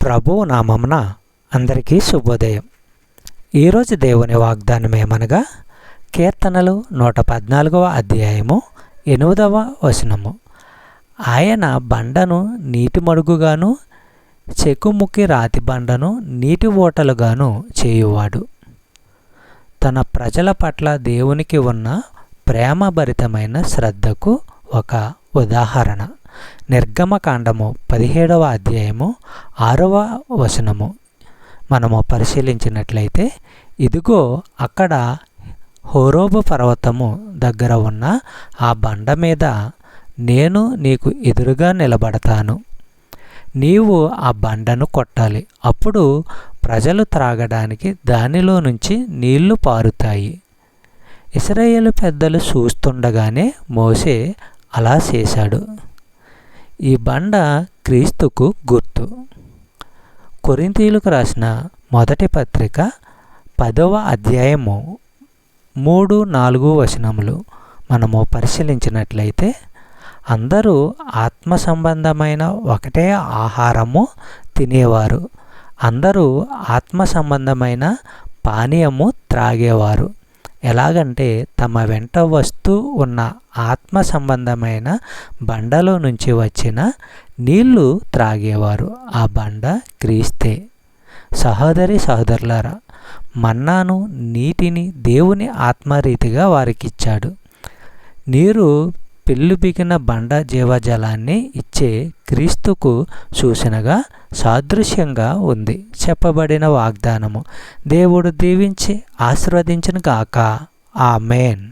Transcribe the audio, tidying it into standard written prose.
ప్రభువు నామమున అందరికీ శుభోదయం. ఈరోజు దేవుని వాగ్దానం ఏమనగా కీర్తనలు 114వ అధ్యాయము 8వ వచనము. ఆయన బండను నీటి మడుగుగాను చెకుముకి రాతి బండను నీటి ఓటలుగాను చేయువాడు. తన ప్రజల పట్ల దేవునికి ఉన్న ప్రేమభరితమైన శ్రద్ధకు ఒక ఉదాహరణ. నిర్గమకాండము 17వ అధ్యాయము 6వ వచనము మనము పరిశీలించినట్లయితే, ఇదిగో అక్కడ హోరేబు పర్వతము దగ్గర ఉన్న ఆ బండ మీద నేను నీకు ఎదురుగా నిలబడతాను. నీవు ఆ బండను కొట్టాలి, అప్పుడు ప్రజలు త్రాగడానికి దానిలో నుంచి నీళ్లు పారుతాయి. ఇశ్రాయేలు పెద్దలు చూస్తుండగానే మోషే అలా చేశాడు. ఈ బండ క్రీస్తుకు గుర్తు. కొరింథీయులకు రాసిన మొదటి పత్రిక 10వ అధ్యాయము 3-4 వచనములు మనము పరిశీలించినట్లయితే, అందరూ ఆత్మ సంబంధమైన ఒకటే ఆహారము తినేవారు, అందరూ ఆత్మ సంబంధమైన పానీయము త్రాగేవారు. ఎలాగంటే తమ వెంట వస్తూ ఉన్న ఆత్మ సంబంధమైన బండలో నుంచి వచ్చిన నీళ్లు త్రాగేవారు. ఆ బండ క్రీస్తే. సహోదరి సహోదరులారా, మన్నాను నీటిని దేవుని ఆత్మరీతిగా వారికిచ్చాడు. నీరు పెళ్ళుబిగిన బండ జీవజలాన్ని ఇచ్చే క్రీస్తుకు సూచనగా సాదృశ్యంగా ఉంది చెప్పబడిన వాగ్దానము. దేవుడు దీవించి ఆశీర్వదించును గాక. ఆమేన్.